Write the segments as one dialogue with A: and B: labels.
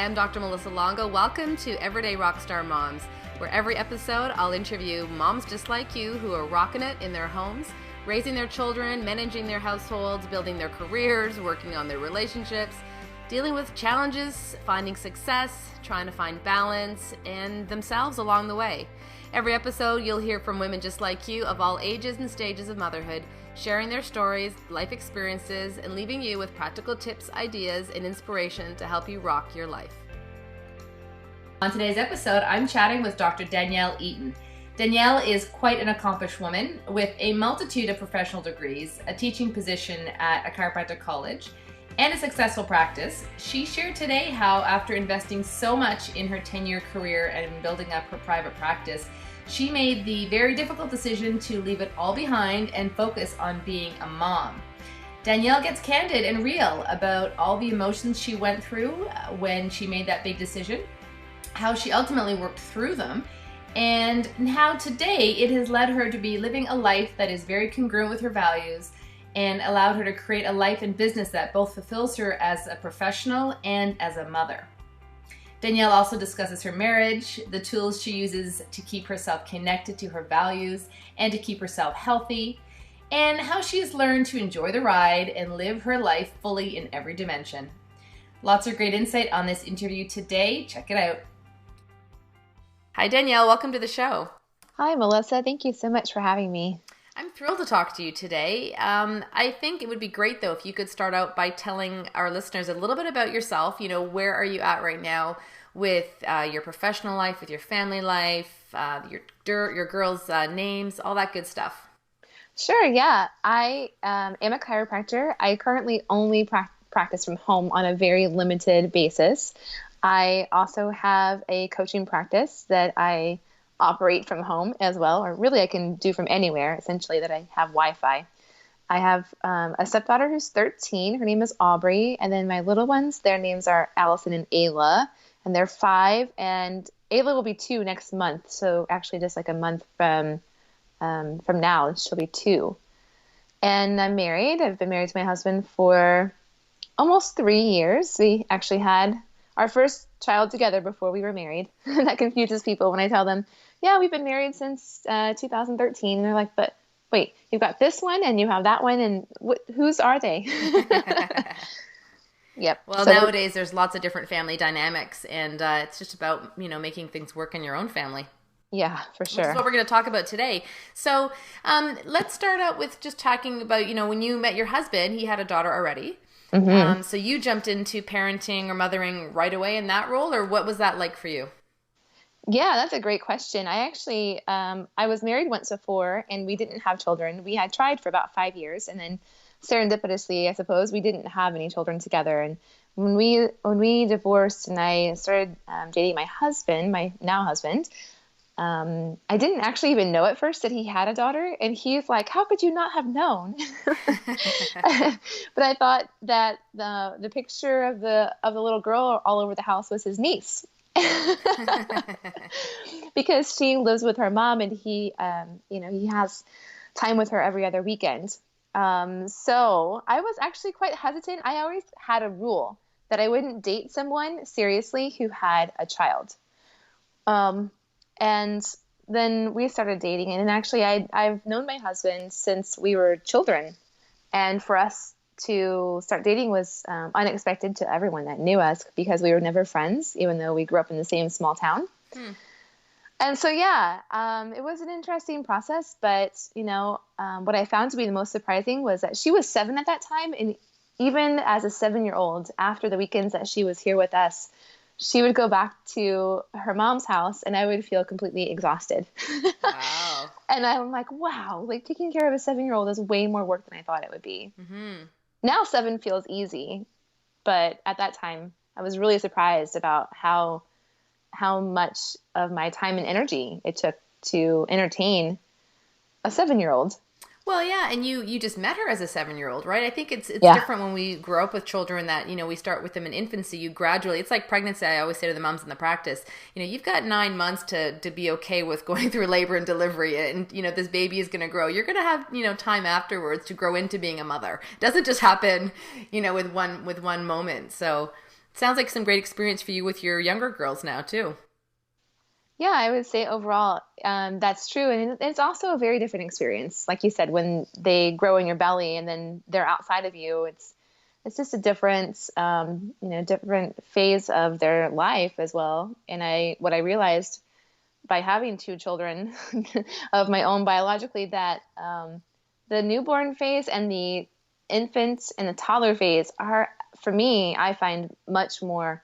A: I'm Dr. Melissa Longo. Welcome to Everyday Rockstar Moms, where every episode I'll interview moms just like you who are rocking it in their homes, raising their children, managing their households, building their careers, working on their relationships, dealing with challenges, finding success, trying to find balance, and themselves along the way. Every episode you'll hear from women just like you of all ages and stages of motherhood, sharing their stories, life experiences, and leaving you with practical tips, ideas, and inspiration to help you rock your life. On today's episode, I'm chatting with Dr. Danielle Eaton. Danielle is quite an accomplished woman with a multitude of professional degrees, a teaching position at a chiropractic college, and a successful practice. She shared today how after investing so much in her 10-year career and building up her private practice, she made the very difficult decision to leave it all behind and focus on being a mom. Danielle gets candid and real about all the emotions she went through when she made that big decision, how she ultimately worked through them, and how today it has led her to be living a life that is very congruent with her values and allowed her to create a life and business that both fulfills her as a professional and as a mother. Danielle also discusses her marriage, the tools she uses to keep herself connected to her values and to keep herself healthy, and how she has learned to enjoy the ride and live her life fully in every dimension. Lots of great insight on this interview today. Check it out. Hi, Danielle. Welcome to the show.
B: Hi, Melissa. Thank you so much for having me.
A: I'm thrilled to talk to you today. I think it would be great, though, if you could start out by telling our listeners a little bit about yourself. You know, where are you at right now with your professional life, with your family life, your girls' names, all that good stuff?
B: Sure, yeah. I am a chiropractor. I currently only practice from home on a very limited basis. I also have a coaching practice that I operate from home as well, or really I can do from anywhere, essentially, that I have Wi-Fi. I have a stepdaughter who's 13. Her name is Aubrey. And then my little ones, their names are Allison and Ayla, and they're 5. And Ayla will be 2 next month. So actually just like a month from now, she'll be 2. And I'm married. I've been married to my husband for almost 3 years. We actually had our first child together before we were married. That confuses people when I tell them, yeah, we've been married since 2013. And they're like, but wait, you've got this one and you have that one. And whose are they? Yep.
A: Well, so nowadays there's lots of different family dynamics, and it's just about, making things work in your own family.
B: Yeah, for sure.
A: Which is what we're going to talk about today. So let's start out with just talking about, when you met your husband, he had a daughter already. Mm-hmm. So you jumped into parenting or mothering right away in that role, or what was that like for you?
B: Yeah, that's a great question. I actually, I was married once before and we didn't have children. We had tried for about 5 years, and then serendipitously, I suppose, we didn't have any children together. And when we divorced and I started dating my husband, my now husband, I didn't actually even know at first that he had a daughter. And he's like, how could you not have known? But I thought that the picture of the little girl all over the house was his niece. Because she lives with her mom, and he has time with her every other weekend. So I was actually quite hesitant. I always had a rule that I wouldn't date someone seriously who had a child. And then we started dating, and actually I've known my husband since we were children, and for us to start dating was unexpected to everyone that knew us, because we were never friends, even though we grew up in the same small town. And so, yeah, it was an interesting process. But, what I found to be the most surprising was that she was 7 at that time. And even as a 7-year-old, after the weekends that she was here with us, she would go back to her mom's house and I would feel completely exhausted. Wow. And I'm like, wow, like taking care of a 7-year-old is way more work than I thought it would be. Mm-hmm. Now 7 feels easy, but at that time I was really surprised about how much of my time and energy it took to entertain a 7-year-old.
A: Well, yeah, and you just met her as a 7-year-old, right? I think it's different when we grow up with children that, we start with them in infancy. You gradually, it's like pregnancy. I always say to the moms in the practice, you've got 9 months to be okay with going through labor and delivery, and, this baby is going to grow. You're going to have, time afterwards to grow into being a mother. It doesn't just happen, with one moment. So Sounds like some great experience for you with your younger girls now too.
B: Yeah, I would say overall, that's true. And it's also a very different experience. Like you said, when they grow in your belly and then they're outside of you, it's just a different, different phase of their life as well. And what I realized by having two children of my own biologically, that the newborn phase and the infant and the toddler phase are, for me, I find much more,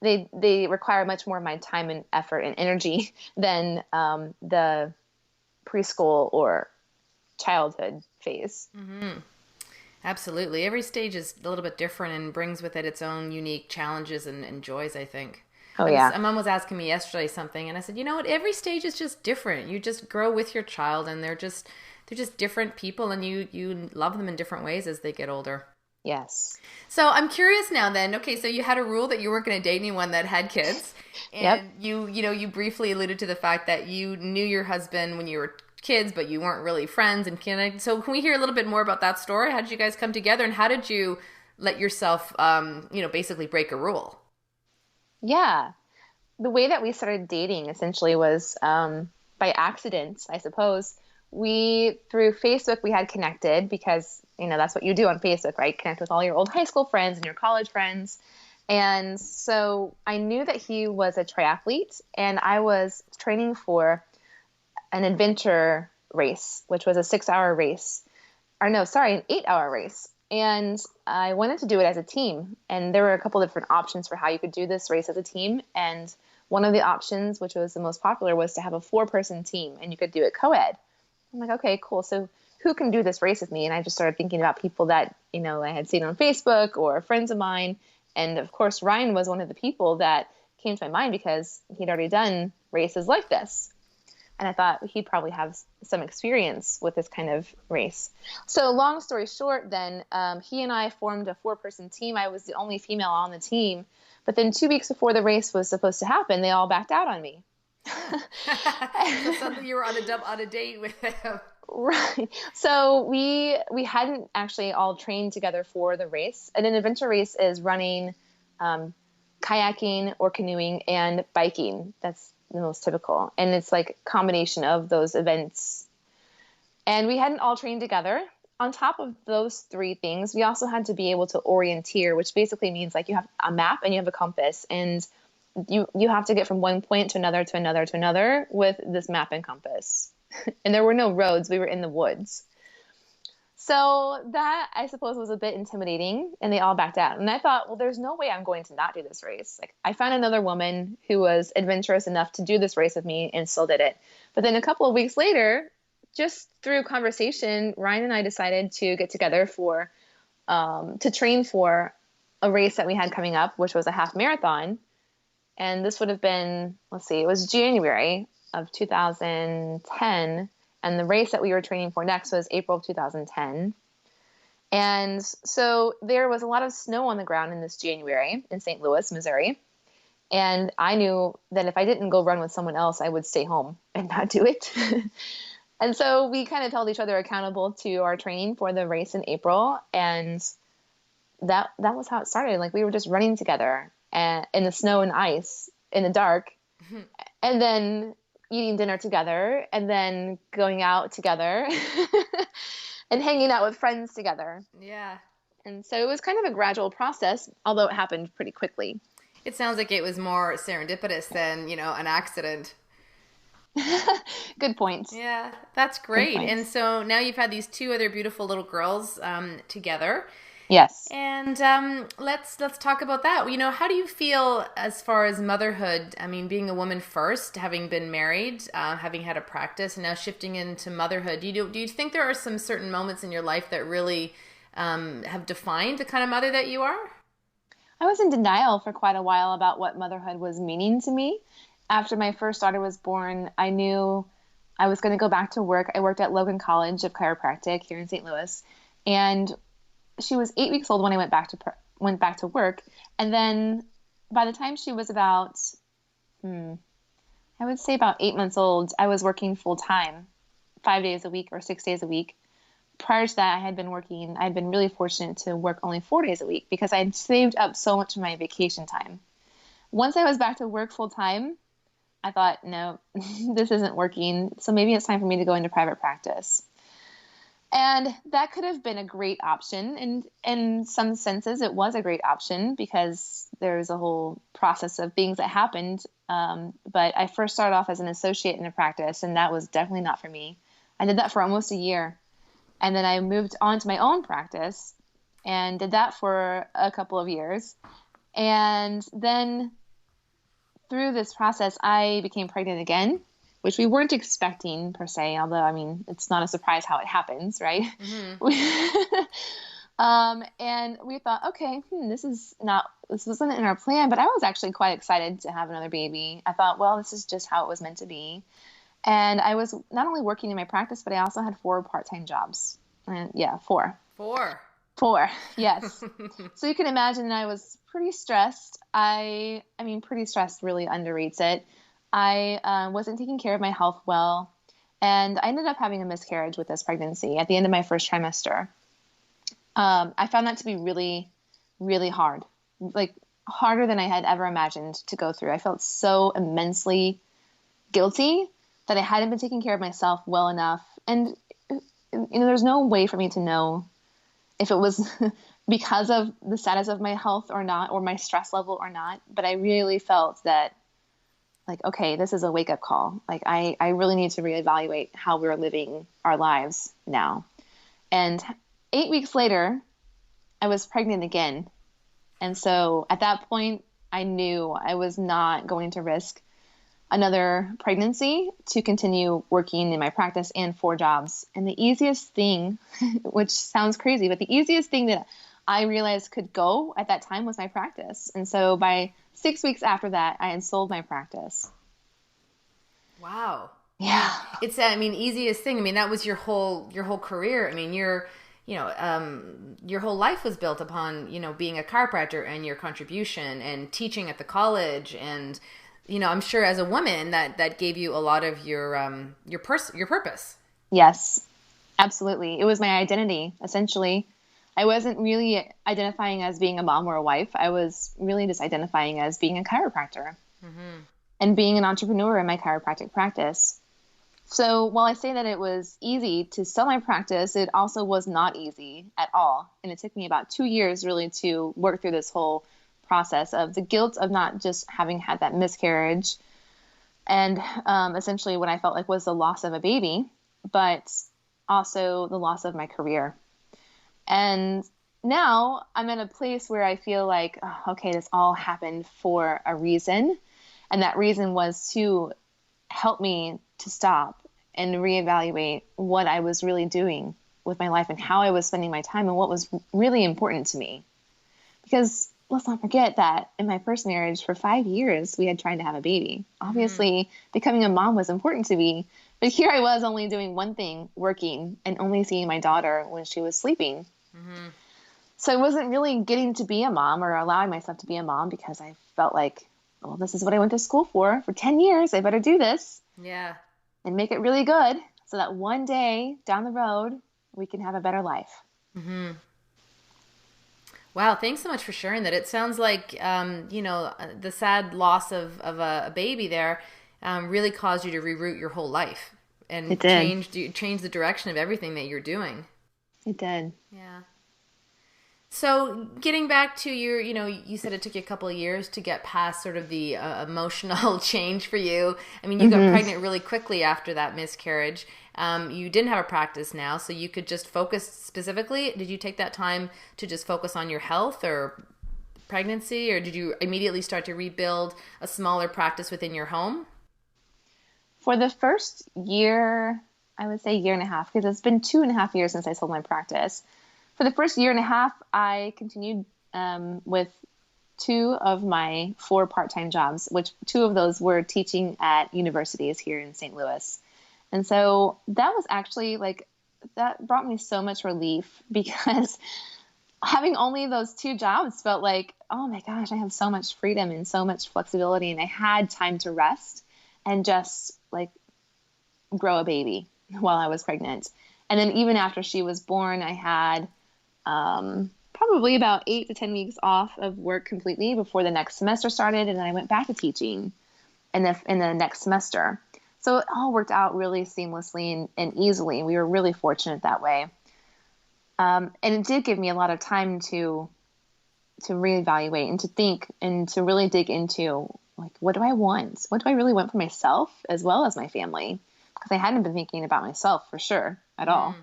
B: they require much more of my time and effort and energy than the preschool or childhood phase.
A: Mm-hmm. Absolutely. Every stage is a little bit different and brings with it its own unique challenges and joys, I think.
B: Oh yeah.
A: My mom was asking me yesterday something, and I said, you know what? Every stage is just different. You just grow with your child, and they're just different people, and you love them in different ways as they get older.
B: Yes.
A: So I'm curious now then, okay, so you had a rule that you weren't going to date anyone that had kids.
B: Yep.
A: And you briefly alluded to the fact that you knew your husband when you were kids, but you weren't really friends. So can we hear a little bit more about that story? How did you guys come together, and how did you let yourself, basically break a rule?
B: Yeah. The way that we started dating essentially was by accident, I suppose. Through Facebook, we had connected because, that's what you do on Facebook, right? Connect with all your old high school friends and your college friends. And so I knew that he was a triathlete, and I was training for an adventure race, which was a 6-hour race. Or no, sorry, an 8-hour race. And I wanted to do it as a team. And there were a couple different options for how you could do this race as a team. And one of the options, which was the most popular, was to have a 4-person team, and you could do it co-ed. I'm like, okay, cool. So who can do this race with me? And I just started thinking about people that, I had seen on Facebook or friends of mine. And of course, Ryan was one of the people that came to my mind because he'd already done races like this. And I thought he'd probably have some experience with this kind of race. So long story short, then he and I formed a 4-person team. I was the only female on the team. But then 2 weeks before the race was supposed to happen, they all backed out on me.
A: So suddenly you were on a date with him.
B: Right. So we hadn't actually all trained together for the race. And an adventure race is running, kayaking or canoeing and biking. That's the most typical. And it's like a combination of those events. And we hadn't all trained together. On top of those 3 things, we also had to be able to orienteer, which basically means like you have a map and you have a compass, and you have to get from one point to another to another to another with this map and compass. And there were no roads. We were in the woods. So that, I suppose, was a bit intimidating, and they all backed out. And I thought, well, there's no way I'm going to not do this race. Like, I found another woman who was adventurous enough to do this race with me and still did it. But then a couple of weeks later, just through conversation, Ryan and I decided to get together to train for a race that we had coming up, which was a half marathon. And this would have been, it was January of 2010. And the race that we were training for next was April of 2010. And so there was a lot of snow on the ground in this January in St. Louis, Missouri. And I knew that if I didn't go run with someone else, I would stay home and not do it. And so we kind of held each other accountable to our training for the race in April. And that was how it started. Like, we were just running together in the snow and ice in the dark, and then eating dinner together, and then going out together and hanging out with friends together.
A: Yeah.
B: And so it was kind of a gradual process, although it happened pretty quickly.
A: It sounds like it was more serendipitous than, an accident.
B: Good point.
A: Yeah, that's great. And so now you've had these 2 other beautiful little girls together.
B: Yes.
A: And let's talk about that. How do you feel as far as motherhood? I mean, being a woman first, having been married, having had a practice, and now shifting into motherhood. Do you think there are some certain moments in your life that really have defined the kind of mother that you are?
B: I was in denial for quite a while about what motherhood was meaning to me. After my first daughter was born, I knew I was going to go back to work. I worked at Logan College of Chiropractic here in St. Louis, and she was 8 weeks old when I went back to work. And then by the time she was about, I would say about 8 months old, I was working full time, 5 days a week or 6 days a week prior to that, I'd been really fortunate to work only 4 days a week because I had saved up so much of my vacation time. Once I was back to work full time, I thought, no, this isn't working. So maybe it's time for me to go into private practice. And that could have been a great option. And in some senses, it was a great option because there's a whole process of things that happened. But I first started off as an associate in a practice, and that was definitely not for me. I did that for almost a year. And then I moved on to my own practice and did that for a couple of years. And then through this process, I became pregnant again, which we weren't expecting per se, although, I mean, it's not a surprise how it happens, right? Mm-hmm. And we thought, okay, this wasn't in our plan, but I was actually quite excited to have another baby. I thought, well, this is just how it was meant to be. And I was not only working in my practice, but I also had 4 part-time jobs. And yeah, 4. 4, yes. So you can imagine that I was pretty stressed. I mean, pretty stressed really underrates it. I wasn't taking care of my health well, and I ended up having a miscarriage with this pregnancy at the end of my first trimester. I found that to be really, really hard, like harder than I had ever imagined to go through. I felt so immensely guilty that I hadn't been taking care of myself well enough. And, there's no way for me to know if it was because of the status of my health or not, or my stress level or not. But I really felt that, like, okay, this is a wake-up call. Like, I really need to reevaluate how we're living our lives now. And 8 weeks later, I was pregnant again. And so at that point, I knew I was not going to risk another pregnancy to continue working in my practice and 4 jobs. And the easiest thing, which sounds crazy, but the easiest thing that I realized could go at that time was my practice. And so by 6 weeks after that, I had sold my practice.
A: Wow.
B: Yeah.
A: It's, easiest thing. I mean, that was your whole career. I mean, your whole life was built upon, being a chiropractor and your contribution and teaching at the college. And, I'm sure as a woman that gave you a lot of your purpose.
B: Yes, absolutely. It was my identity, essentially. I wasn't really identifying as being a mom or a wife. I was really just identifying as being a chiropractor and being an entrepreneur in my chiropractic practice. So while I say that it was easy to sell my practice, it also was not easy at all. And it took me about 2 years really to work through this whole process of the guilt of not just having had that miscarriage and essentially what I felt like was the loss of a baby, but also the loss of my career. And now I'm in a place where I feel like, oh, okay, this all happened for a reason. And that reason was to help me to stop and reevaluate what I was really doing with my life and how I was spending my time and what was really important to me. Because let's not forget that in my first marriage for 5 years, we had tried to have a baby. Obviously, becoming a mom was important to me. But here I was only doing one thing, working, and only seeing my daughter when she was sleeping. So I wasn't really getting to be a mom or allowing myself to be a mom because I felt like, well, this is what I went to school for 10 years. I better do this.
A: Yeah.
B: And make it really good so that one day down the road, we can have a better life.
A: Wow. Thanks so much for sharing that. It sounds like, the sad loss of a baby there really caused you to reroute your whole life and change the direction of everything that you're doing.
B: It did.
A: Yeah. So getting back to your, you said it took you a couple of years to get past sort of the emotional change for you. I mean, you got pregnant really quickly after that miscarriage. You didn't have a practice now, so you could just focus specifically. Did you take that time to just focus on your health or pregnancy, or did you immediately start to rebuild a smaller practice within your home?
B: For the first year, I would say year and a half, because it's been 2.5 years since I sold my practice. For the first year and a half, I continued with 2 of my 4 part-time jobs, which 2 of those were teaching at universities here in St. Louis. And so that was actually that brought me so much relief because having only those 2 jobs felt like, oh my gosh, I have so much freedom and so much flexibility, and I had time to rest and just grow a baby while I was pregnant. And then even after she was born, I had probably about 8 to 10 weeks off of work completely before the next semester started. And then I went back to teaching in the next semester. So it all worked out really seamlessly and easily. We were really fortunate that way. And it did give me a lot of time to reevaluate and to think and to really dig into, like, what do I want? What do I really want for myself as well as my family? Because I hadn't been thinking about myself for sure at all.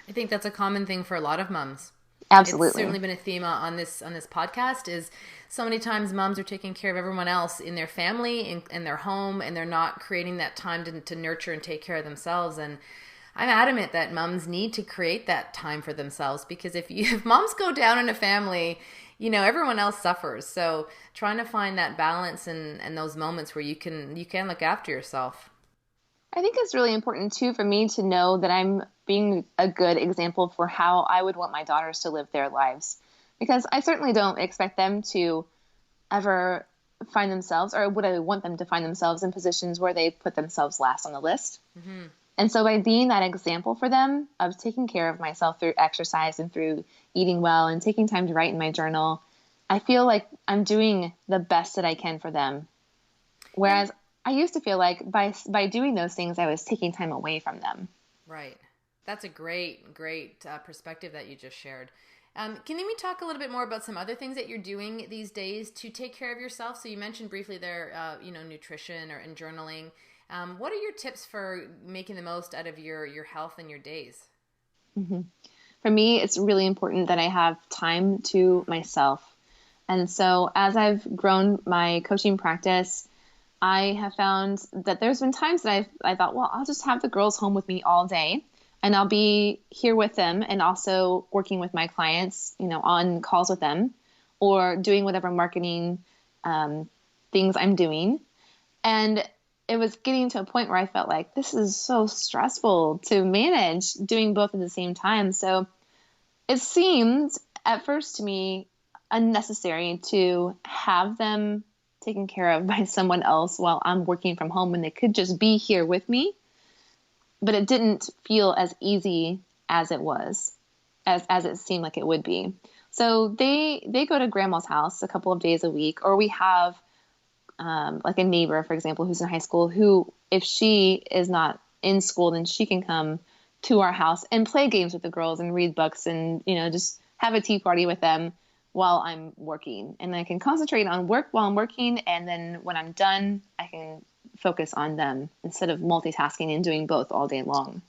A: I think that's a common thing for a lot of moms.
B: Absolutely.
A: It's certainly been a theme on this podcast is so many times moms are taking care of everyone else in their family, in their home, and they're not creating that time to nurture and take care of themselves. And I'm adamant that moms need to create that time for themselves, because if moms go down in a family, everyone else suffers. So trying to find that balance and those moments where you can look after yourself.
B: I think it's really important too for me to know that I'm being a good example for how I would want my daughters to live their lives, because I certainly don't expect them to ever find themselves, or would I want them to find themselves in positions where they put themselves last on the list. Mm-hmm. And so by being that example for them of taking care of myself through exercise and through eating well and taking time to write in my journal, I feel like I'm doing the best that I can for them. Whereas I used to feel like by doing those things, I was taking time away from them.
A: Right. That's a great perspective that you just shared. Can you talk a little bit more about some other things that you're doing these days to take care of yourself? So you mentioned briefly there, nutrition and journaling. What are your tips for making the most out of your health and your days?
B: Mm-hmm. For me, it's really important that I have time to myself. And so as I've grown my coaching practice, I have found that there's been times that I thought, well, I'll just have the girls home with me all day and I'll be here with them and also working with my clients, on calls with them or doing whatever marketing things I'm doing. And it was getting to a point where I felt like this is so stressful to manage doing both at the same time. So it seemed at first to me unnecessary to have them taken care of by someone else while I'm working from home when they could just be here with me. But it didn't feel as easy as it was, as it seemed like it would be. So they go to grandma's house a couple of days a week, or we have like a neighbor, for example, who's in high school, who, if she is not in school, then she can come to our house and play games with the girls and read books and, just have a tea party with them while I'm working. And I can concentrate on work while I'm working. And then when I'm done, I can focus on them instead of multitasking and doing both all day long.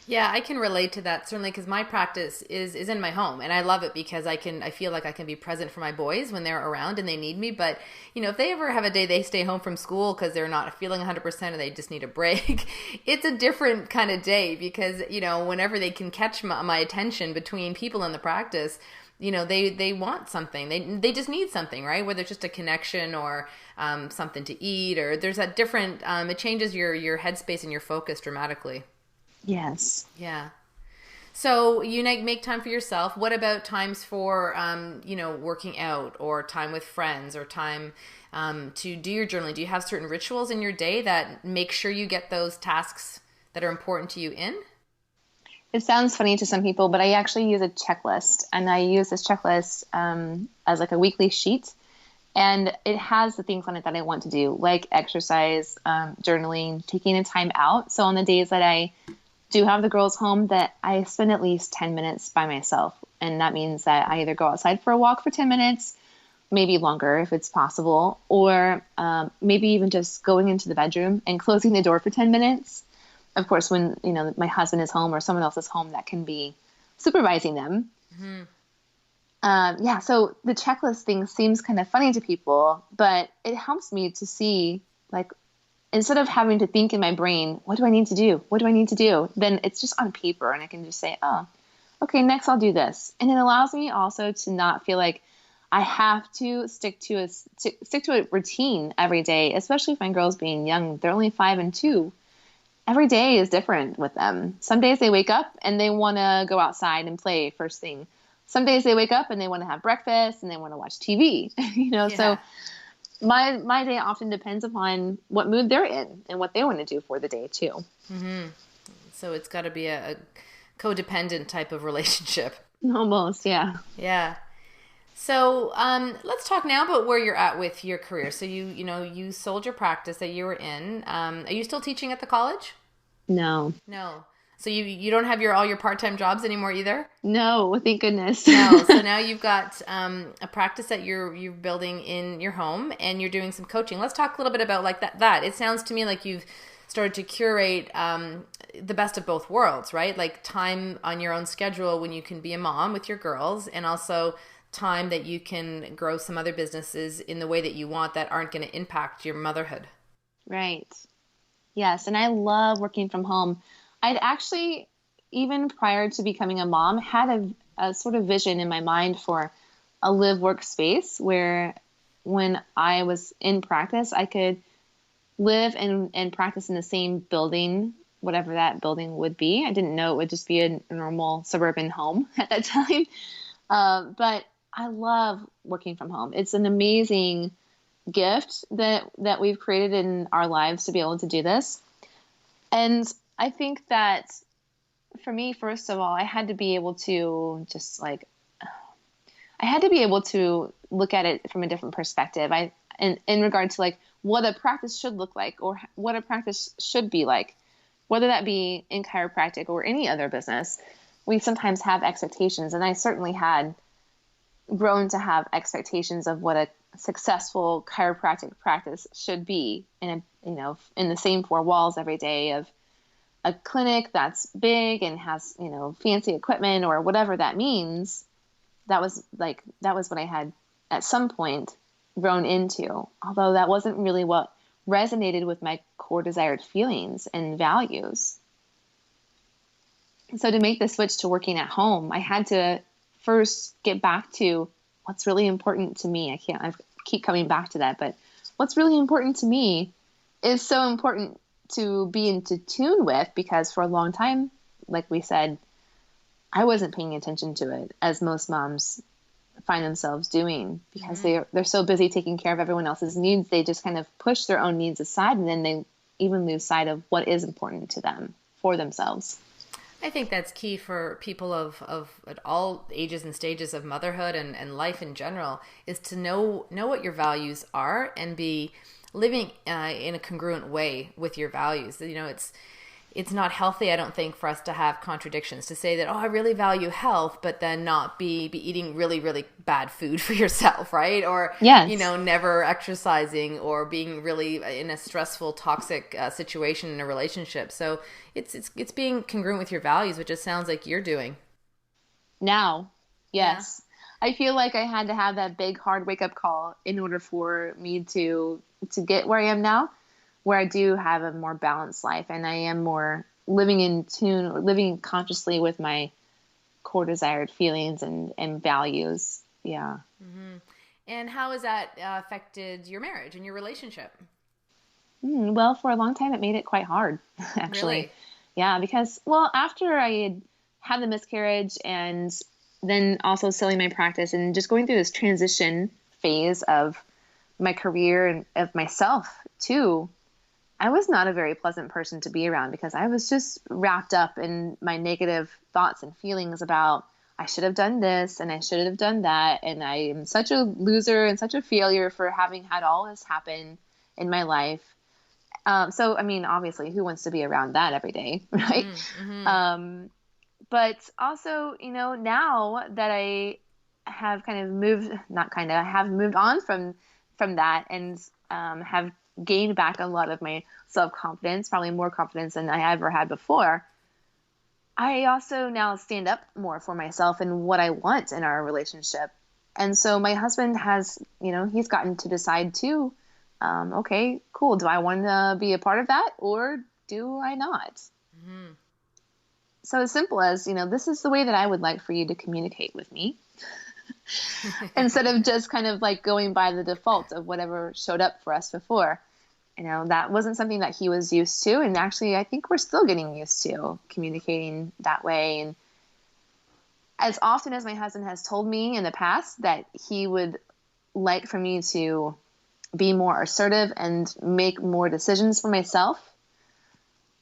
A: Yeah, I can relate to that, certainly, because my practice is in my home, and I love it because I feel like I can be present for my boys when they're around and they need me. But, if they ever have a day they stay home from school because they're not feeling 100% or they just need a break, it's a different kind of day because, whenever they can catch my attention between people in the practice, they want something. They just need something, right? Whether it's just a connection or something to eat, or there's that different, it changes your headspace and your focus dramatically.
B: Yes.
A: Yeah. So you make time for yourself. What about times for, working out or time with friends or time to do your journaling? Do you have certain rituals in your day that make sure you get those tasks that are important to you in?
B: It sounds funny to some people, but I actually use a checklist, and I use this checklist as like a weekly sheet. And it has the things on it that I want to do, like exercise, journaling, taking a time out. So on the days that I do have the girls home, that I spend at least 10 minutes by myself. And that means that I either go outside for a walk for 10 minutes, maybe longer if it's possible, or maybe even just going into the bedroom and closing the door for 10 minutes. Of course, when, my husband is home or someone else is home that can be supervising them. Mm-hmm. So the checklist thing seems kind of funny to people, but it helps me to see, like, instead of having to think in my brain, what do I need to do? What do I need to do? Then it's just on paper and I can just say, oh, okay, next I'll do this. And it allows me also to not feel like I have to stick to a routine every day, especially if my girls being young. They're only 5 and 2. Every day is different with them. Some days they wake up and they want to go outside and play first thing. Some days they wake up and they want to have breakfast and they want to watch TV, So my day often depends upon what mood they're in and what they want to do for the day too.
A: Mm-hmm. So it's got to be a codependent type of relationship.
B: Almost, yeah.
A: Yeah. So let's talk now about where you're at with your career. So you sold your practice that you were in. Are you still teaching at the college?
B: No.
A: No. So you don't have all your part-time jobs anymore either?
B: No, thank goodness.
A: No. So now you've got a practice that you're building in your home, and you're doing some coaching. Let's talk a little bit about like that. It sounds to me like you've started to curate the best of both worlds, right? Like time on your own schedule when you can be a mom with your girls, and also time that you can grow some other businesses in the way that you want that aren't going to impact your motherhood.
B: Right. Yes. And I love working from home. I'd actually, even prior to becoming a mom, had a sort of vision in my mind for a live work space where when I was in practice, I could live and practice in the same building, whatever that building would be. I didn't know it would just be a normal suburban home at that time. But I love working from home. It's an amazing gift that we've created in our lives to be able to do this. And I think that for me, first of all, I had to be able to look at it from a different perspective. In regard to like what a practice should look like or what a practice should be like, whether that be in chiropractic or any other business. We sometimes have expectations, and I certainly had grown to have expectations of what a successful chiropractic practice should be in the same four walls every day of a clinic that's big and has, fancy equipment or whatever that means. That was what I had at some point grown into, although that wasn't really what resonated with my core desired feelings and values. So to make the switch to working at home, I had to first get back to what's really important to me. I keep coming back to that, but what's really important to me is so important to be into tune with, because for a long time, like we said, I wasn't paying attention to it, as most moms find themselves doing, because they're so busy taking care of everyone else's needs. They just kind of push their own needs aside, and then they even lose sight of what is important to them for themselves.
A: I think that's key for people of at all ages and stages of motherhood and life in general, is to know what your values are and be living in a congruent way with your values. It's not healthy, I don't think, for us to have contradictions, to say that, I really value health, but then not be eating really, really bad food for yourself, right? Or,
B: yes.
A: Never exercising, or being really in a stressful, toxic situation in a relationship. So it's being congruent with your values, which it sounds like you're doing.
B: Now, yes. Yeah. I feel like I had to have that big, hard wake-up call in order for me to get where I am now, where I do have a more balanced life, and I am more living in tune, or living consciously with my core desired feelings and values. Yeah.
A: Mm-hmm. And how has that affected your marriage and your relationship?
B: Well, for a long time, it made it quite hard, actually.
A: Really?
B: Yeah, because, after I had the miscarriage and then also selling my practice and just going through this transition phase of my career and of myself too, I was not a very pleasant person to be around, because I was just wrapped up in my negative thoughts and feelings about, I should have done this and I should have done that, and I am such a loser and such a failure for having had all this happen in my life. So, obviously, who wants to be around that every day, right? Mm-hmm. But also, now that I have I have moved on from that, and have gained back a lot of my self-confidence, probably more confidence than I ever had before. I also now stand up more for myself and what I want in our relationship. And so my husband has, he's gotten to decide too, okay, cool. Do I want to be a part of that, or do I not? Mm-hmm. So as simple as, this is the way that I would like for you to communicate with me. Instead of just kind of like going by the default of whatever showed up for us before. That wasn't something that he was used to. And actually, I think we're still getting used to communicating that way. And as often as my husband has told me in the past that he would like for me to be more assertive and make more decisions for myself,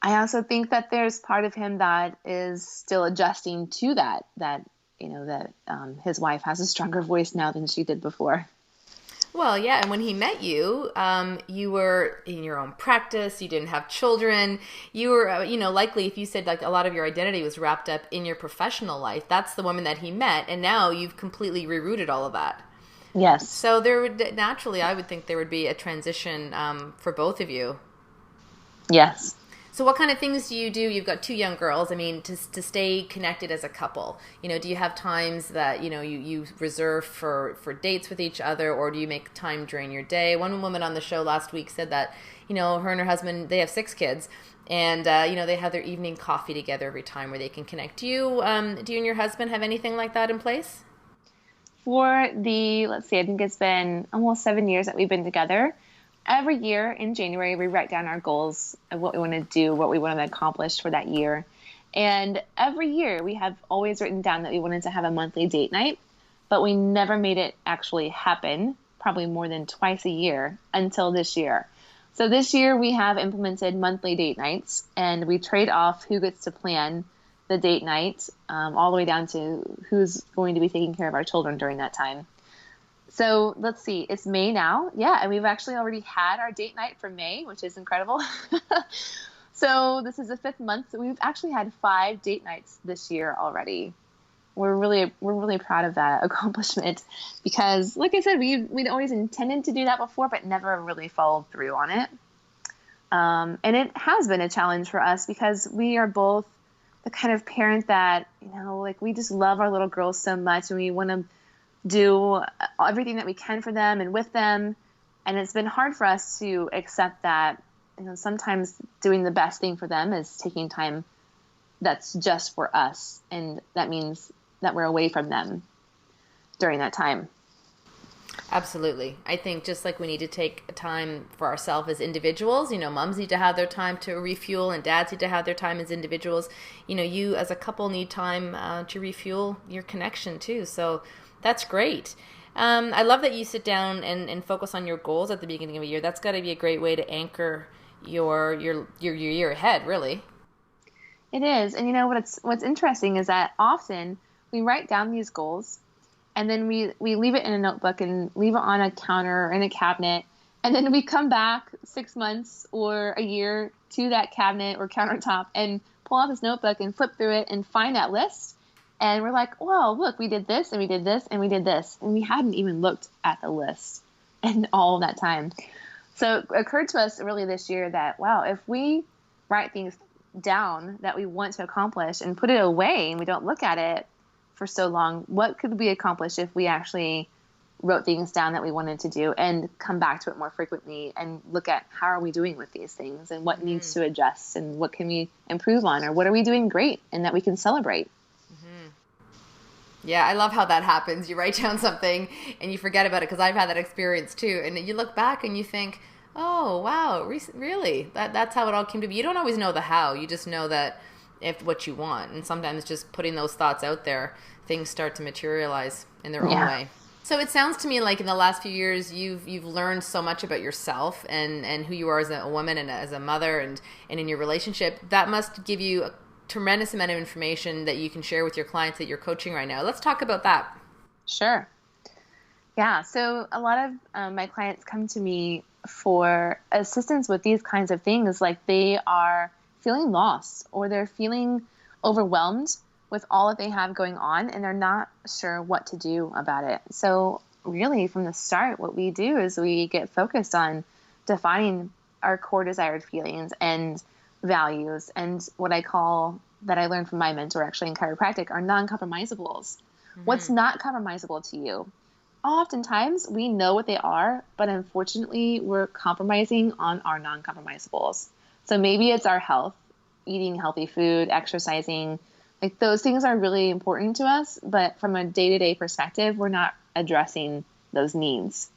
B: I also think that there's part of him that is still adjusting to that his wife has a stronger voice now than she did before.
A: Well, yeah, and when he met you, you were in your own practice. You didn't have children. You were, likely if you said like a lot of your identity was wrapped up in your professional life, that's the woman that he met, and now you've completely rerouted all of that.
B: Yes.
A: So there would naturally, I would think there would be a transition for both of you.
B: Yes.
A: So what kind of things do you do? You've got two young girls. I mean, to stay connected as a couple, do you have times that, you reserve for dates with each other, or do you make time during your day? One woman on the show last week said that, her and her husband, they have 6 kids, and, they have their evening coffee together every time where they can connect. Do you and your husband have anything like that in place?
B: Let's see, I think it's been almost 7 years that we've been together. Every year in January, we write down our goals of what we want to do, what we want to accomplish for that year. And every year we have always written down that we wanted to have a monthly date night, but we never made it actually happen, probably more than twice a year until this year. So this year we have implemented monthly date nights, and we trade off who gets to plan the date night, all the way down to who's going to be taking care of our children during that time. So let's see, it's May now. Yeah, and we've actually already had our date night for May, which is incredible. So this is the 5th month. So we've actually had 5 date nights this year already. We're really proud of that accomplishment because, like I said, we'd always intended to do that before, but never really followed through on it. And it has been a challenge for us because we are both the kind of parent that, we just love our little girls so much, and we want to do everything that we can for them and with them. And it's been hard for us to accept that, sometimes doing the best thing for them is taking time that's just for us. And that means that we're away from them during that time.
A: Absolutely. I think just like we need to take time for ourselves as individuals, moms need to have their time to refuel, and dads need to have their time as individuals. You as a couple need time to refuel your connection too. So that's great. I love that you sit down and focus on your goals at the beginning of a year. That's got to be a great way to anchor your year ahead, really.
B: It is. And what's interesting is that often we write down these goals, and then we leave it in a notebook and leave it on a counter or in a cabinet. And then we come back 6 months or a year to that cabinet or countertop and pull out this notebook and flip through it and find that list. And we're like, well, look, we did this and we did this and we did this. And we hadn't even looked at the list in all of that time. So it occurred to us really this year that, wow, if we write things down that we want to accomplish and put it away and we don't look at it for so long, what could we accomplish if we actually wrote things down that we wanted to do and come back to it more frequently and look at how are we doing with these things and what needs to adjust and what can we improve on, or what are we doing great and that we can celebrate.
A: Yeah, I love how that happens. You write down something and you forget about it, because I've had that experience too. And you look back and you think, oh, wow, really? That's how it all came to be. You don't always know the how. You just know that if what you want. And sometimes just putting those thoughts out there, things start to materialize in their own way. So it sounds to me like in the last few years, you've learned so much about yourself and who you are as a woman and as a mother and in your relationship. That must give you a tremendous amount of information that you can share with your clients that you're coaching right now. Let's talk about that.
B: Sure. Yeah. So a lot of my clients come to me for assistance with these kinds of things. Like they are feeling lost, or they're feeling overwhelmed with all that they have going on, and they're not sure what to do about it. So really from the start, what we do is we get focused on defining our core desired feelings and values, and what I call, that I learned from my mentor actually in chiropractic, are non-compromisables. What's not compromisable to you? Oftentimes we know what they are, but unfortunately we're compromising on our non-compromisables. So maybe it's our health, eating healthy food, exercising, like those things are really important to us, but from a day-to-day perspective, we're not addressing those needs.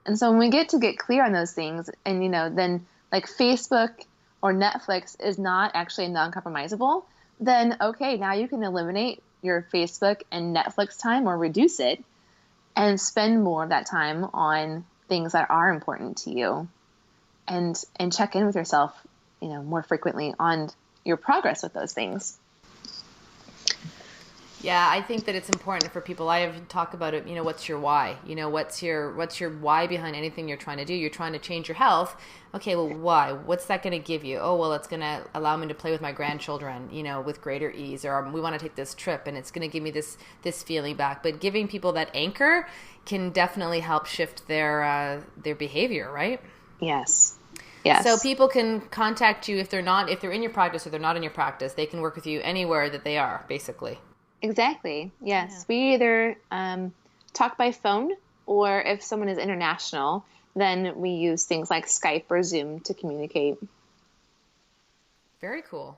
B: And so when we get clear on those things, and then like Facebook or Netflix is not actually non-compromisable, then okay, now you can eliminate your Facebook and Netflix time or reduce it and spend more of that time on things that are important to you, and check in with yourself more frequently on your progress with those things.
A: Yeah, I think that it's important for people. I have talk about it. What's your why? What's your why behind anything you're trying to do? You're trying to change your health. Okay, well, why? What's that going to give you? Oh, well, it's going to allow me to play with my grandchildren, with greater ease. Or we want to take this trip, and it's going to give me this feeling back. But giving people that anchor can definitely help shift their behavior, right?
B: Yes. Yes.
A: So people can contact you if they're in your practice or they're not in your practice. They can work with you anywhere that they are, basically.
B: Exactly. Yes.
A: Yeah.
B: We either talk by phone, or if someone is international, then we use things like Skype or Zoom to communicate.
A: Very cool.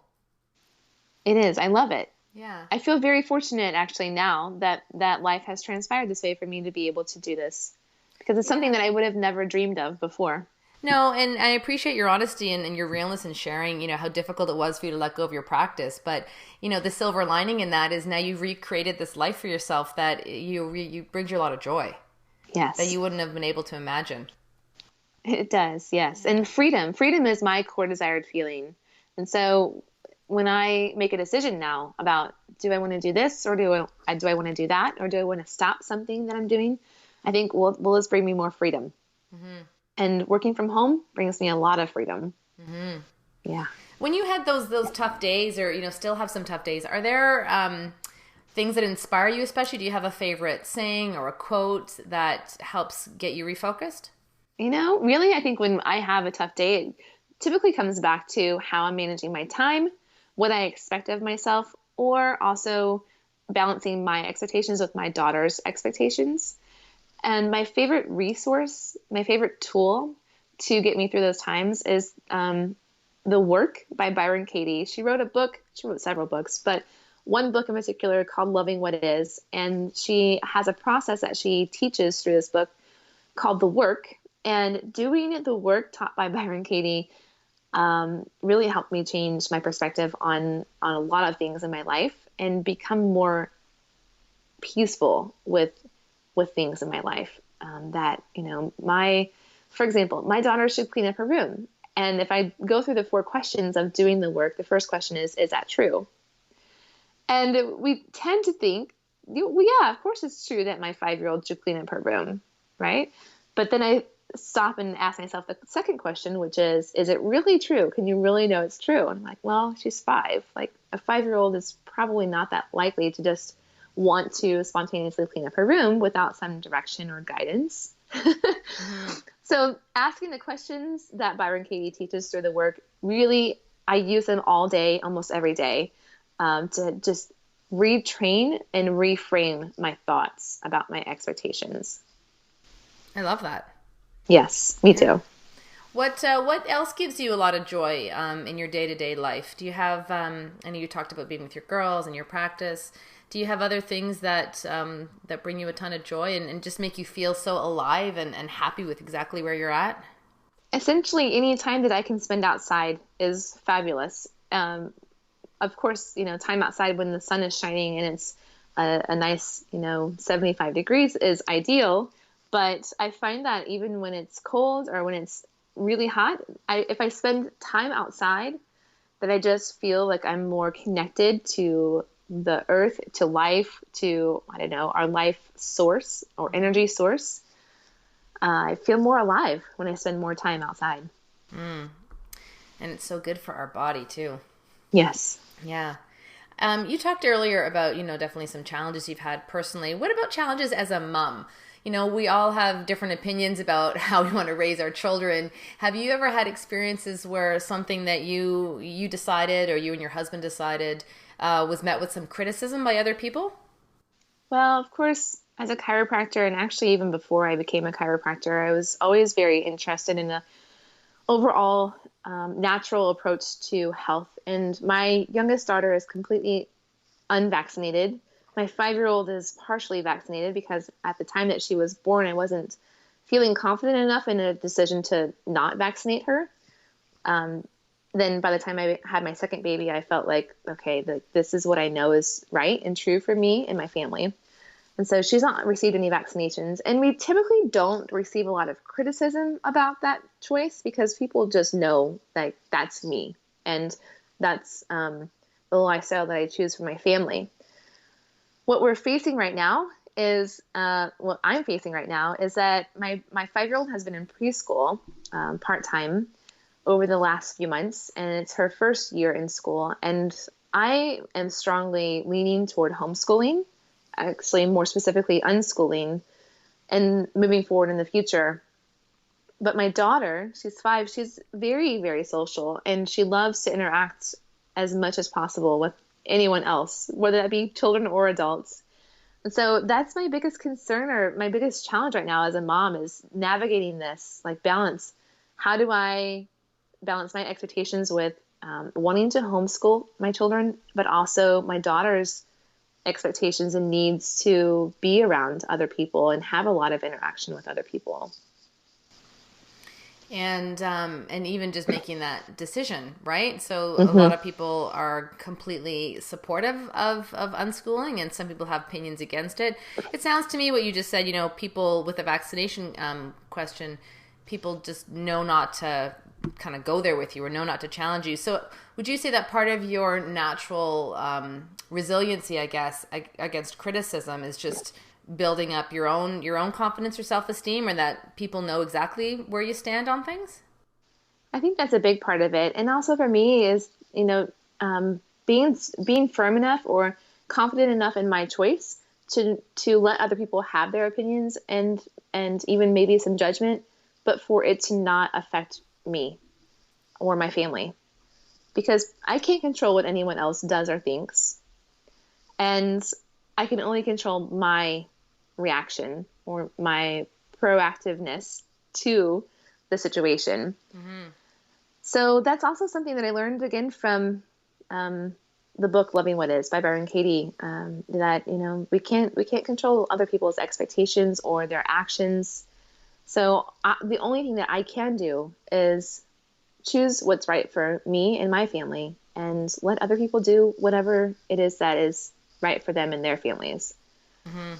B: It is. I love it.
A: Yeah.
B: I feel very fortunate actually now that life has transpired this way for me to be able to do this, because it's something that I would have never dreamed of before.
A: No, and I appreciate your honesty and your realness in sharing, how difficult it was for you to let go of your practice. But, the silver lining in that is now you've recreated this life for yourself that you brings you a lot of joy.
B: Yes.
A: That you wouldn't have been able to imagine.
B: It does, yes. And freedom is my core desired feeling. And so when I make a decision now about, do I want to do this, or do I want to do that, or do I want to stop something that I'm doing, I think, will this bring me more freedom? Mm-hmm. And working from home brings me a lot of freedom. Mm-hmm. Yeah.
A: When you had those tough days, or still have some tough days, are there things that inspire you? Especially, do you have a favorite saying or a quote that helps get you refocused?
B: Really, I think when I have a tough day, it typically comes back to how I'm managing my time, what I expect of myself, or also balancing my expectations with my daughter's expectations. And my favorite resource, my favorite tool to get me through those times is The Work by Byron Katie. She wrote several books, but one book in particular called Loving What Is. And she has a process that she teaches through this book called The Work. And doing the work taught by Byron Katie really helped me change my perspective on a lot of things in my life and become more peaceful with things in my life. For example, my daughter should clean up her room. And if I go through the 4 questions of doing the work, the first question is that true? And we tend to think, well, yeah, of course it's true that my 5-year-old should clean up her room, right? But then I stop and ask myself the second question, which is it really true? Can you really know it's true? And I'm like, well, she's 5. Like, a 5-year-old is probably not that likely to just want to spontaneously clean up her room without some direction or guidance. Mm-hmm. So asking the questions that Byron Katie teaches through The Work, really, I use them all day, almost every day, to just retrain and reframe my thoughts about my expectations.
A: I love that.
B: Yes, me too.
A: What else gives you a lot of joy in your day-to-day life? Do you have, I know you talked about being with your girls and your practice. Do you have other things that bring you a ton of joy and just make you feel so alive and happy with exactly where you're at?
B: Essentially, any time that I can spend outside is fabulous. Of course, time outside when the sun is shining and it's a nice, 75 degrees is ideal. But I find that even when it's cold or when it's really hot, if I spend time outside, that I just feel like I'm more connected to the earth, to life, to, our life source or energy source. I feel more alive when I spend more time outside.
A: And it's so good for our body too.
B: Yes.
A: Yeah. You talked earlier about, definitely some challenges you've had personally. What about challenges as a mom? We all have different opinions about how we want to raise our children. Have you ever had experiences where something that you decided or you and your husband decided was met with some criticism by other people?
B: Well, of course, as a chiropractor, and actually even before I became a chiropractor, I was always very interested in the overall natural approach to health. And my youngest daughter is completely unvaccinated. My 5-year-old is partially vaccinated because at the time that she was born, I wasn't feeling confident enough in a decision to not vaccinate her. Then by the time I had my second baby, I felt like, okay, this is what I know is right and true for me and my family. And so she's not received any vaccinations. And we typically don't receive a lot of criticism about that choice because people just know like that's me. And that's the lifestyle that I choose for my family. What we're facing right now is, what I'm facing right now is that my 5-year-old has been in preschool part-time over the last few months, and it's her first year in school. And I am strongly leaning toward homeschooling, actually more specifically unschooling, and moving forward in the future. But my daughter, she's 5, she's very, very social, and she loves to interact as much as possible with anyone else, whether that be children or adults. And so that's my biggest concern, or my biggest challenge right now as a mom, is navigating this like balance. How do I balance my expectations with wanting to homeschool my children, but also my daughter's expectations and needs to be around other people and have a lot of interaction with other people?
A: And even just making that decision, right? So a
B: Mm-hmm.
A: lot of people are completely supportive of unschooling, and some people have opinions against it. It sounds to me what you just said, people with the vaccination question, people just know not to kind of go there with you or know not to challenge you. So would you say that part of your natural resiliency, I guess, against criticism is just building up your own confidence or self-esteem, or that people know exactly where you stand on things?
B: I think that's a big part of it. And also for me is, being firm enough or confident enough in my choice to let other people have their opinions and even maybe some judgment, but for it to not affect me or my family, because I can't control what anyone else does or thinks. And I can only control my reaction or my proactiveness to the situation.
A: Mm-hmm.
B: So that's also something that I learned again from the book Loving What Is by Byron Katie, that we can't control other people's expectations or their actions. So the only thing that I can do is choose what's right for me and my family, and let other people do whatever it is that is right for them and their families.
A: Mm-hmm.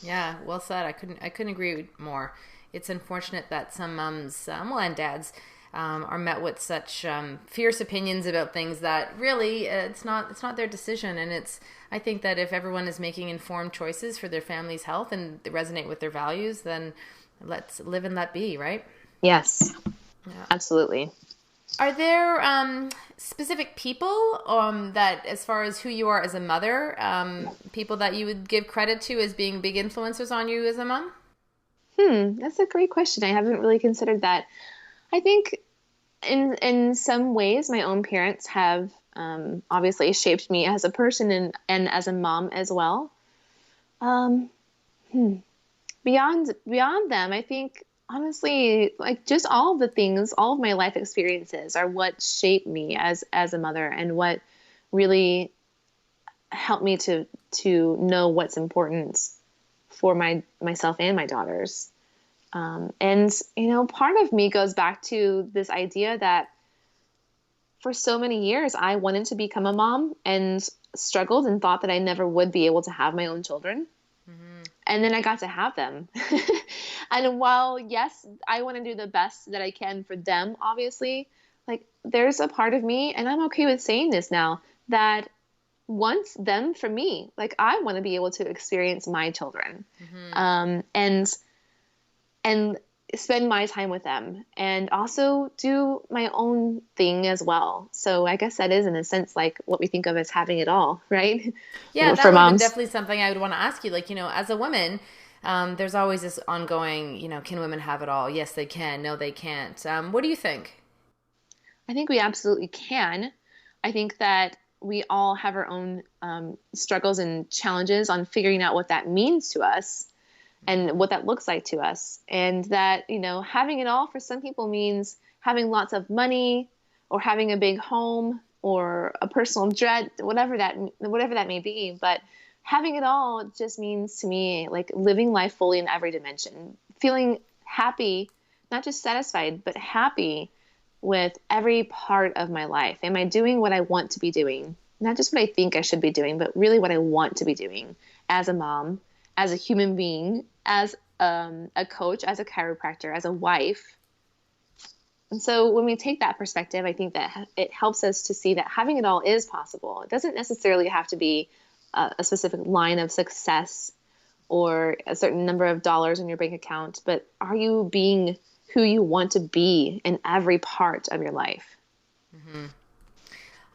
A: Yeah, well said. I couldn't agree more. It's unfortunate that some moms, well, and dads, are met with such fierce opinions about things that really it's not their decision. And I think that if everyone is making informed choices for their family's health and they resonate with their values, then let's live and let be, right?
B: Yes,
A: Yeah.
B: absolutely.
A: Are there specific people that, as far as who you are as a mother, people that you would give credit to as being big influencers on you as a mom?
B: That's a great question. I haven't really considered that. I think in some ways, my own parents have obviously shaped me as a person and as a mom as well. Um, beyond them, I think honestly, like just all of the things, all of my life experiences are what shaped me as a mother, and what really helped me to know what's important for myself and my daughters. And part of me goes back to this idea that for so many years I wanted to become a mom and struggled and thought that I never would be able to have my own children.
A: Mm-hmm.
B: And then I got to have them. And while, yes, I want to do the best that I can for them, obviously, like there's a part of me, and I'm okay with saying this now, that wants them for me. Like I want to be able to experience my children,
A: Mm-hmm.
B: and spend my time with them, and also do my own thing as well. So I guess that is, in a sense, like what we think of as having it all, right?
A: Yeah, that
B: For
A: would have been
B: moms.
A: definitely something I would want to ask you. Like, as a woman, there's always this ongoing, can women have it all? Yes, they can. No, they can't. What do you think?
B: I think we absolutely can. I think that we all have our own struggles and challenges on figuring out what that means to us and what that looks like to us. And that, having it all for some people means having lots of money or having a big home or a personal jet, whatever that may be. But having it all just means to me like living life fully in every dimension, feeling happy, not just satisfied, but happy with every part of my life. Am I doing what I want to be doing? Not just what I think I should be doing, but really what I want to be doing as a mom, as a human being, as a coach, as a chiropractor, as a wife. And so when we take that perspective, I think that it helps us to see that having it all is possible. It doesn't necessarily have to be a specific line of success or a certain number of dollars in your bank account, but are you being who you want to be in every part of your life?
A: Mm-hmm.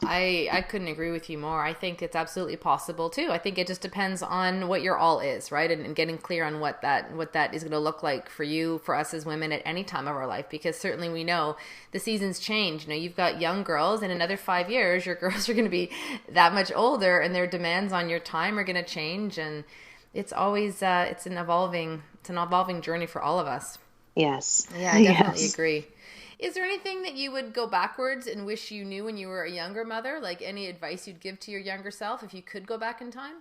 A: I couldn't agree with you more. I think it's absolutely possible too. I think it just depends on what your all is, right? And getting clear on what that is going to look like for you, for us as women at any time of our life, because certainly we know the seasons change. You know, you've got young girls, in another 5 years, your girls are going to be that much older, and their demands on your time are going to change. And it's always, it's an evolving journey for all of us.
B: Yes.
A: Yeah, I definitely agree. Is there anything that you would go backwards and wish you knew when you were a younger mother? Like any advice you'd give to your younger self if you could go back in time?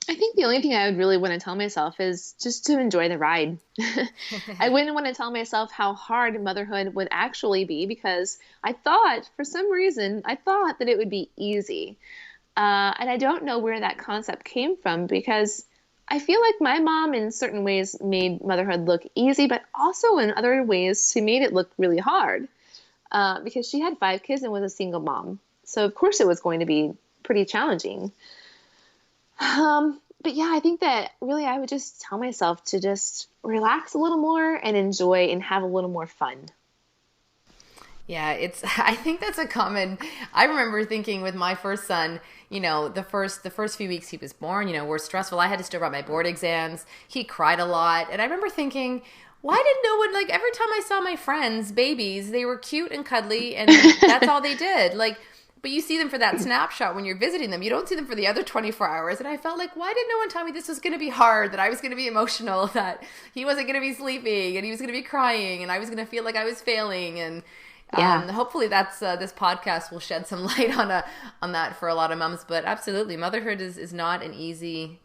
B: I think the only thing I would really want to tell myself is just to enjoy the ride. I wouldn't want to tell myself how hard motherhood would actually be, because for some reason, I thought that it would be easy. And I don't know where that concept came from, because I feel like my mom in certain ways made motherhood look easy, but also in other ways she made it look really hard, because she had 5 kids and was a single mom. So of course it was going to be pretty challenging. But yeah, I think that really I would just tell myself to just relax a little more and enjoy and have a little more fun.
A: Yeah, I think that's I remember thinking with my first son, you know, the first few weeks he was born, you know, were stressful. I had to still write my board exams. He cried a lot. And I remember thinking, why did no one, like, every time I saw my friends' babies, they were cute and cuddly and that's all they did. Like, but you see them for that snapshot when you're visiting them. You don't see them for the other 24 hours. And I felt like, why did no one tell me this was going to be hard, that I was going to be emotional, that he wasn't going to be sleeping and he was going to be crying and I was going to feel like I was failing. And hopefully that's this podcast will shed some light on that for a lot of moms. But absolutely, motherhood is not an easy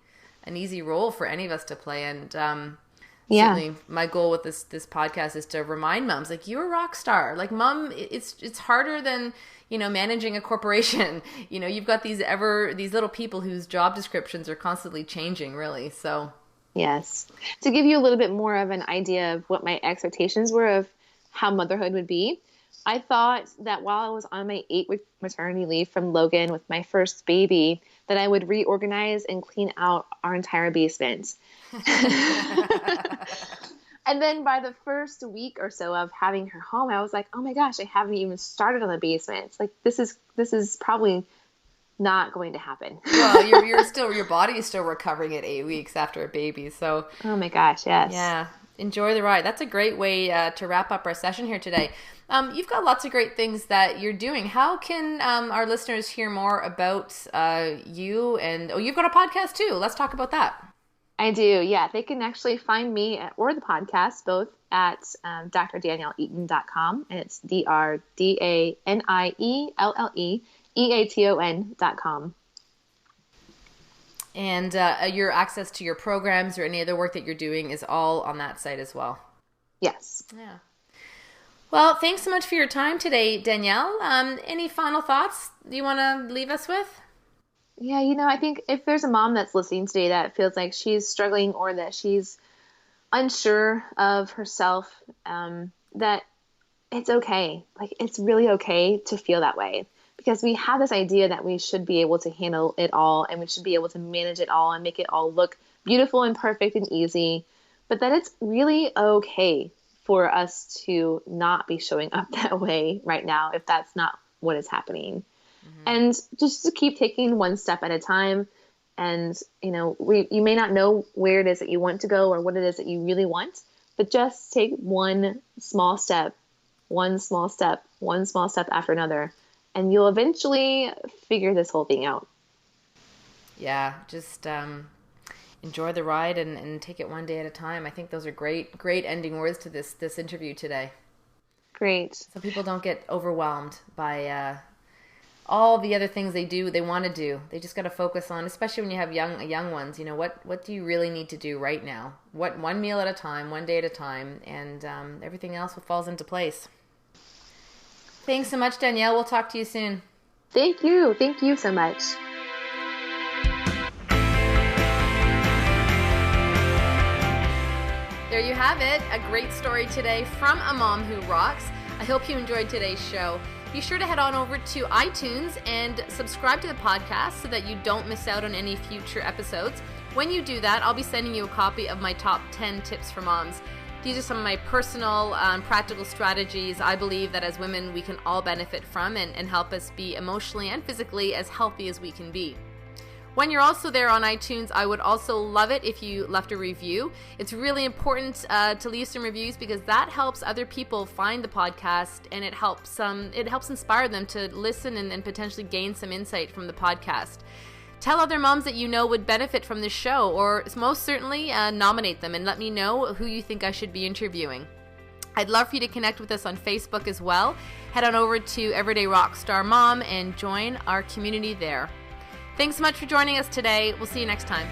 A: role for any of us to play. And certainly my goal with this podcast is to remind moms, like, you're a rock star. Like, mom, it's harder than, you know, managing a corporation. You know, you've got these little people whose job descriptions are constantly changing, really. So
B: yes, to give you a little bit more of an idea of what my expectations were of how motherhood would be, I thought that while I was on my 8-week maternity leave from Logan with my first baby, that I would reorganize and clean out our entire basement. And then by the first week or so of having her home, I was like, oh my gosh, I haven't even started on the basement. It's like, this is probably not going to happen.
A: Well, your body is still recovering at 8 weeks after a baby. So,
B: oh my gosh, yes.
A: Yeah. Enjoy the ride. That's a great way to wrap up our session here today. You've got lots of great things that you're doing. How can our listeners hear more about you? And you've got a podcast too. Let's talk about that.
B: I do. Yeah, they can actually find me or the podcast both at DrDanielleEaton.com, and it's DrDanielleEaton.com.
A: And your access to your programs or any other work that you're doing is all on that site as well.
B: Yes.
A: Yeah. Well, thanks so much for your time today, Danielle. Any final thoughts you want to leave us with?
B: Yeah, you know, I think if there's a mom that's listening today that feels like she's struggling or that she's unsure of herself, that it's okay. Like, it's really okay to feel that way, because we have this idea that we should be able to handle it all and we should be able to manage it all and make it all look beautiful and perfect and easy, but that it's really okay for us to not be showing up that way right now if that's not what is happening. Mm-hmm. And just to keep taking one step at a time. And, you know, you may not know where it is that you want to go or what it is that you really want, but just take one small step after another, and you'll eventually figure this whole thing out.
A: Yeah, just enjoy the ride and take it one day at a time. I think those are great ending words to this interview today.
B: Great.
A: So people don't get overwhelmed by all the other things they want to do. They just got to focus on, especially when you have young ones, you know, what do you really need to do right now? What one meal at a time, one day at a time, and everything else falls into place. Thanks so much, Danielle. We'll talk to you soon.
B: Thank you. Thank you so much.
A: There you have it, a great story today from a mom who rocks. I hope you enjoyed today's show. Be sure to head on over to iTunes and subscribe to the podcast so that you don't miss out on any future episodes. When you do that, I'll be sending you a copy of my top 10 tips for moms. These are some of my personal practical strategies I believe that as women we can all benefit from and help us be emotionally and physically as healthy as we can be. When you're also there on iTunes, I would also love it if you left a review. It's really important to leave some reviews because that helps other people find the podcast, and it helps inspire them to listen and potentially gain some insight from the podcast. Tell other moms that you know would benefit from this show, or most certainly nominate them and let me know who you think I should be interviewing. I'd love for you to connect with us on Facebook as well. Head on over to Everyday Rockstar Mom and join our community there. Thanks so much for joining us today. We'll see you next time.